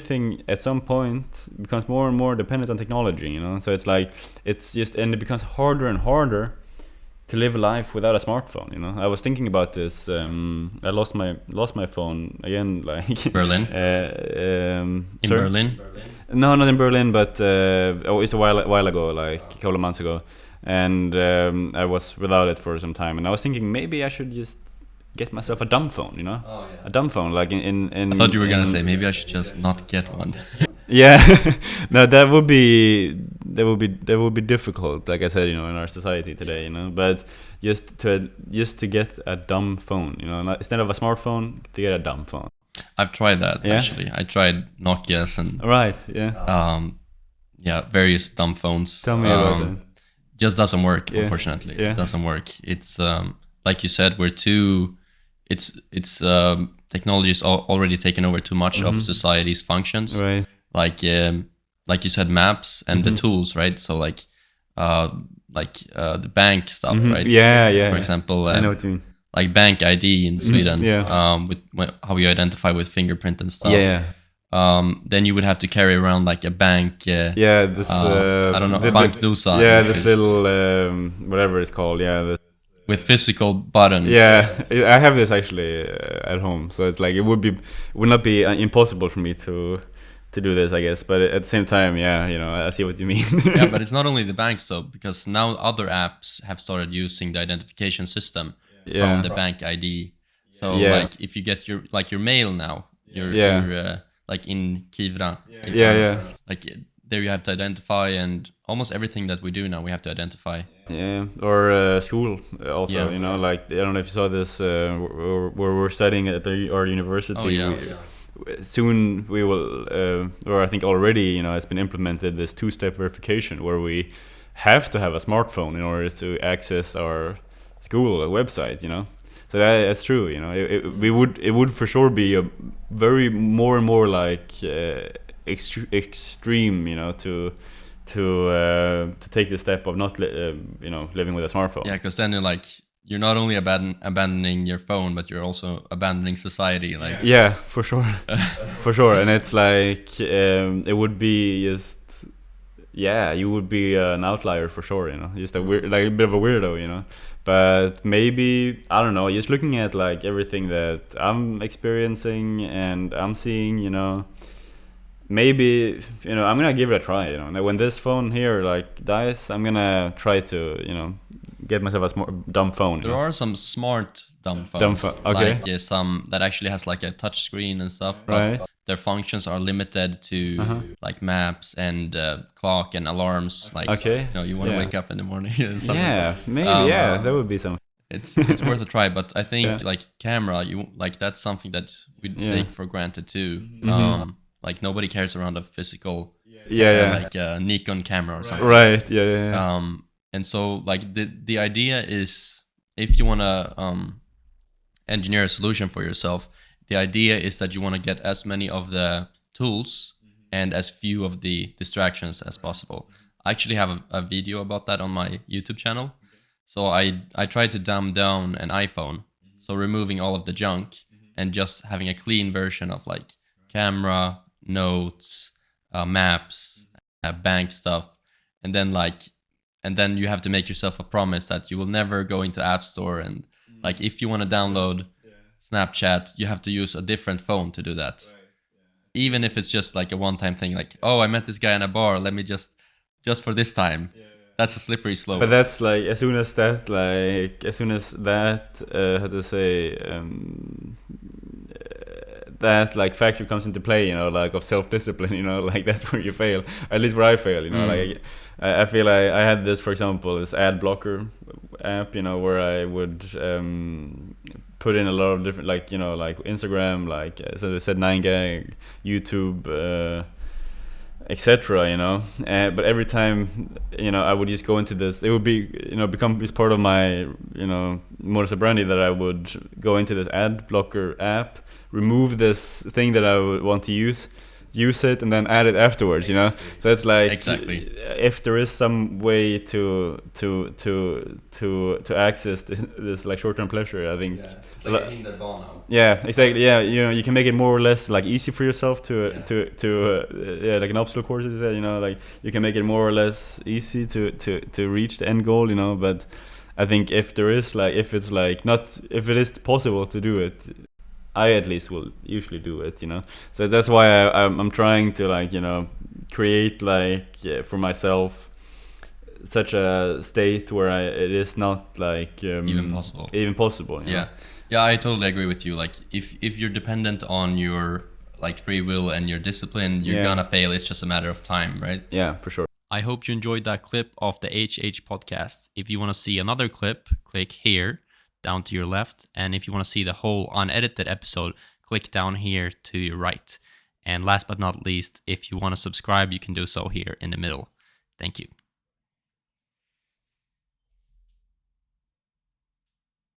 everything at some point becomes more and more dependent on technology, you know. So it's like it's just, and it becomes harder and harder to live a life without a smartphone, you know. I was thinking about this. I lost my phone again, like Berlin. In sorry? Berlin. No, not in Berlin, but it's a while ago, like a couple of months ago, and I was without it for some time, and I was thinking maybe I should just get myself a dumb phone, you know, a dumb phone, like in I thought you were gonna say maybe I should just not get one. yeah. No, that would be difficult, like I said, you know, in our society today, you know. But just to get a dumb phone, you know, instead of a smartphone, to get a dumb phone. I've tried that actually. I tried Nokia's and Right. Yeah. Various dumb phones. Tell me about it. Just doesn't work, unfortunately. Yeah. It doesn't work. It's like you said, we're too. It's technology's already taken over too much of society's functions. Right. Like you said, maps and the tools, right? So the bank stuff, right? Yeah. For example, I know what you mean. like bank ID in Sweden, Yeah. With how you identify with fingerprint and stuff. Yeah. Then you would have to carry around like a bank. This I don't know, bankdosa. Yeah, this little whatever it's called. Yeah. With physical buttons. Yeah, I have this actually at home, so it's like it would not be impossible for me to do this, I guess. But at the same time, yeah, you know, I see what you mean. Yeah, but it's not only the banks though, because now other apps have started using the identification system from the bank ID. So like if you get your mail now, your like in Kivra. Like there you have to identify, and almost everything that we do now we have to identify. Yeah, or school also. You know, like I don't know if you saw this where we're studying at our university. Oh, yeah. Soon we will, or I think already, you know, it's been implemented, this two-step verification where we have to have a smartphone in order to access our school website. You know, so that's true. You know, it would for sure be a very more and more like extreme. You know, to take the step of not living with a smartphone. Yeah, because then you're not only abandoning your phone, but you're also abandoning society. Like yeah, for sure. For sure. And it's like it would be just you would be an outlier for sure, you know, just a weird, like a bit of a weirdo, you know. But maybe, I don't know, just looking at like everything that I'm experiencing and I'm seeing, you know, maybe, you know, I'm gonna give it a try, you know. When this phone here like dies, I'm gonna try to, you know, get myself a dumb phone. There are some smart dumb phones, okay. like some that actually has like a touch screen and stuff, but their functions are limited to like maps and clock and alarms. Like, you know, you want to wake up in the morning. And stuff maybe that would be something. It's worth a try, but I think like camera, that's something that we take for granted too. Like nobody carries around a physical, like a Nikon camera or something. Right. And so like the idea is, if you want to engineer a solution for yourself, the idea is that you want to get as many of the tools and as few of the distractions as possible. I actually have a video about that on my YouTube channel. So I tried to dumb down an iPhone, so removing all of the junk and just having a clean version of like camera, notes, maps, bank stuff, and then you have to make yourself a promise that you will never go into App Store, and like if you want to download Snapchat, you have to use a different phone to do that. Even if it's just like a one-time thing, like, oh, I met this guy in a bar, let me just for this time. That's a slippery slope. But that's like as soon as that how to say that like factor comes into play, you know, like of self-discipline, you know, like that's where you fail. At least where I fail, you know. Like I feel I had this, for example, this ad blocker app, you know, where I would put in a lot of different, like, you know, like Instagram, like so they said 9gag, YouTube, etc., you know. But every time, you know, I would just go into this, it would be, you know, become this part of my, you know, modus operandi, that I would go into this ad blocker app, remove this thing that I would want to use, use it and then add it afterwards, you know. So it's like Exactly. if there is some way to access this like short-term pleasure, I think It's like a hinder bana. yeah, exactly. Yeah, you know, you can make it more or less like easy for yourself yeah, like an obstacle course, you know, like you can make it more or less easy to reach the end goal, you know. But I think if there is like, if it's like not, if it is possible to do it, I at least will usually do it, you know. So that's why I'm trying to like, you know, create like for myself such a state where it is not like Even possible. even possible, you know? Yeah, I totally agree with you. Like if you're dependent on your like free will and your discipline, you're gonna fail. It's just a matter of time, right? Yeah, for sure. I hope you enjoyed that clip of the HH podcast. If you want to see another clip, click here down to your left. And if you want to see the whole unedited episode, click down here to your right. And last but not least, if you want to subscribe, you can do so here in the middle. Thank you.